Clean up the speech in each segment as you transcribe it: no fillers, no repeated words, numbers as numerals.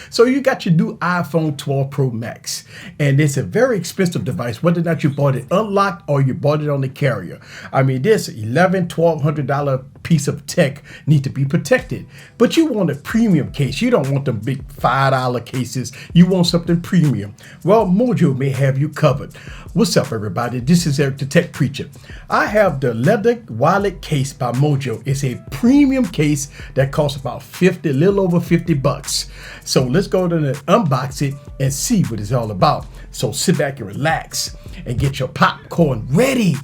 So you got your new iPhone 12 Pro Max, and it's a very expensive device, whether or not you bought it unlocked or you bought it on the carrier. I mean, this $1,200 piece of tech need to be protected, but you want a premium case. You don't want them big $5 cases. You want something premium. Well, Mojo may have you covered. What's up, everybody? This is Eric the Tech Preacher. I have the leather wallet case by Mojo. It's a premium case that costs about a little over 50 bucks. So let's go to unbox it and see what it's all about. So sit back and relax and get your popcorn ready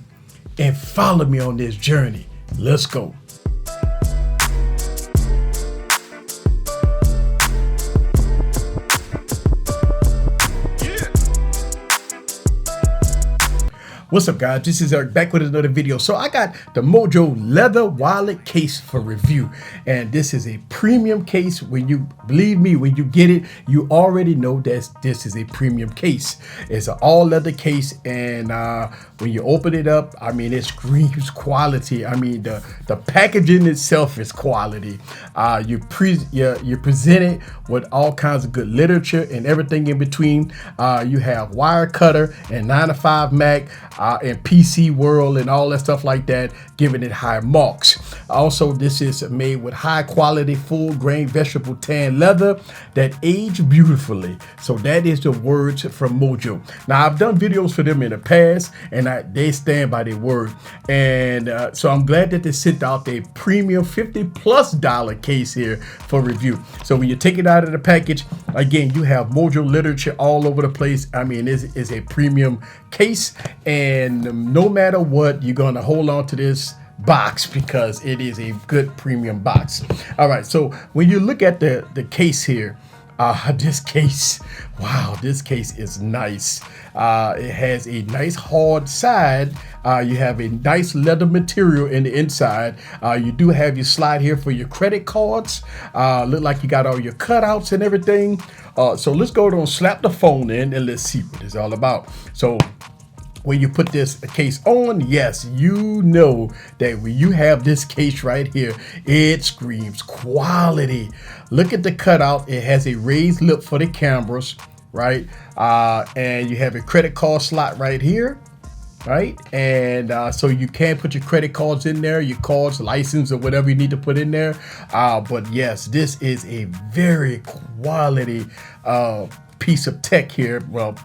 and follow me on this journey. Let's go. What's up, guys? This is Eric back with another video. So I got the Mojo leather wallet case for review, and this is a premium case. When you believe me, when you get it, you already know that this is a premium case. It's an all leather case, and when you open it up, I mean, it screams quality. I mean, the packaging itself is quality. You present it with all kinds of good literature and everything in between. You have wire cutter and 9 to 5 Mac. And PC World and all that stuff like that, giving it high marks. Also, this is made with high quality, full grain vegetable tan leather that age beautifully. So that is the words from Mojo. Now, I've done videos for them in the past, and they stand by their word. And so I'm glad that they sent out a premium $50+ case here for review. So when you take it out of the package, again, you have Mojo literature all over the place. I mean, it is a premium case, and no matter what, you're going to hold on to this box because it is a good premium box. All right, so when you look at the case here, this case, wow, this case is nice. It has a nice hard side. You have a nice leather material in the inside. You do have your slide here for your credit cards. Look like you got all your cutouts and everything. So let's go and slap the phone in and let's see what it's all about. So when you put this case on, yes, you know that when you have this case right here, it screams quality. Look at the cutout. It has a raised lip for the cameras, right? And you have a credit card slot right here, right? And so you can put your credit cards in there, your cards, license, or whatever you need to put in there. But yes, this is a very quality piece of tech here. Well,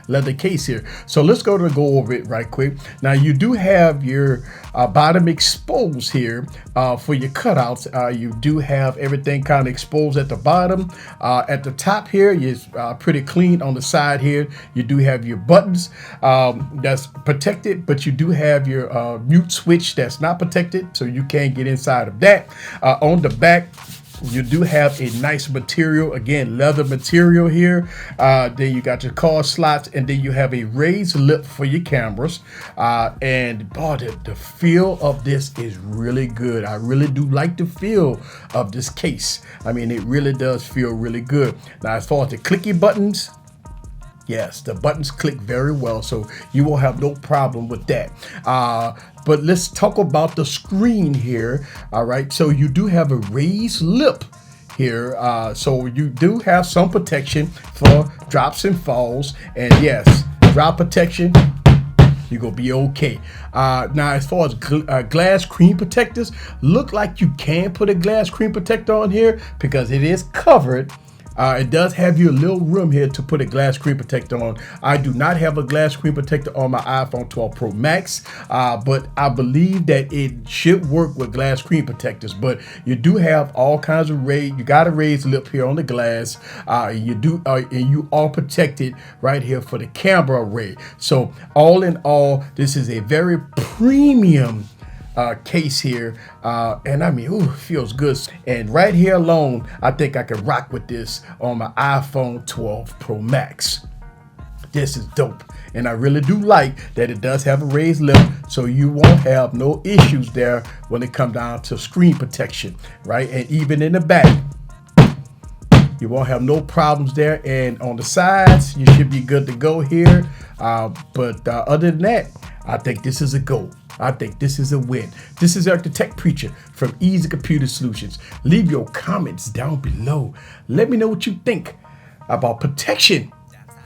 leather case here. So let's go over it right quick. Now you do have your bottom exposed here for your cutouts. You do have everything kind of exposed at the bottom. At the top here is pretty clean. On the side here, you do have your buttons that's protected, but you do have your mute switch that's not protected, so you can't get inside of that. On the back, you do have a nice material, again, leather material here. Then you got your card slots, and then you have a raised lip for your cameras. And boy, the feel of this is really good. I really do like the feel of this case. I mean, it really does feel really good. Now, as far as the clicky buttons, yes, the buttons click very well, so you will have no problem with that. But let's talk about the screen here. All right, so you do have a raised lip here. So you do have some protection for drops and falls. And yes, drop protection, you're gonna be okay. Now, as far as glass screen protectors, look like you can put a glass screen protector on here because it is covered. It does have your little room here to put a glass screen protector on. I do not have a glass screen protector on my iPhone 12 Pro Max, but I believe that it should work with glass screen protectors. But you do have all kinds of you got a raised lip here on the glass. And you are protected right here for the camera array. So all in all, this is a very premium case here, and I mean, ooh, it feels good. And right here alone, I think I can rock with this on my iPhone 12 Pro Max. This is dope, and I really do like that it does have a raised lip, so you won't have no issues there when it comes down to screen protection, right? And even in the back, you won't have no problems there. And on the sides, you should be good to go here. But other than that, I think this is a go. I think this is a win. This is Eric the Tech Preacher from Easy Computer Solutions. Leave your comments down below. Let me know what you think about protection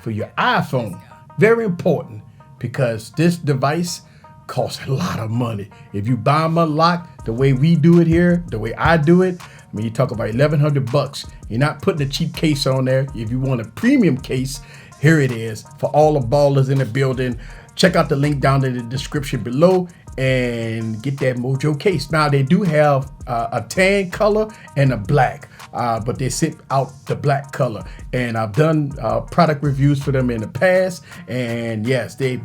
for your iPhone. Very important, because this device costs a lot of money. If you buy them unlocked the way we do it here, the way I do it, I mean, you talk about $1,100. You're not putting a cheap case on there. If you want a premium case, here it is for all the ballers in the building. Check out the link down in the description below and get that Mojo case. Now, they do have a tan color and a black, but they sent out the black color. And I've done product reviews for them in the past. And yes, they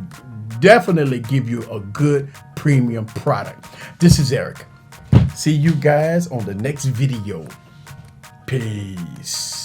definitely give you a good premium product. This is Eric. See you guys on the next video. Peace.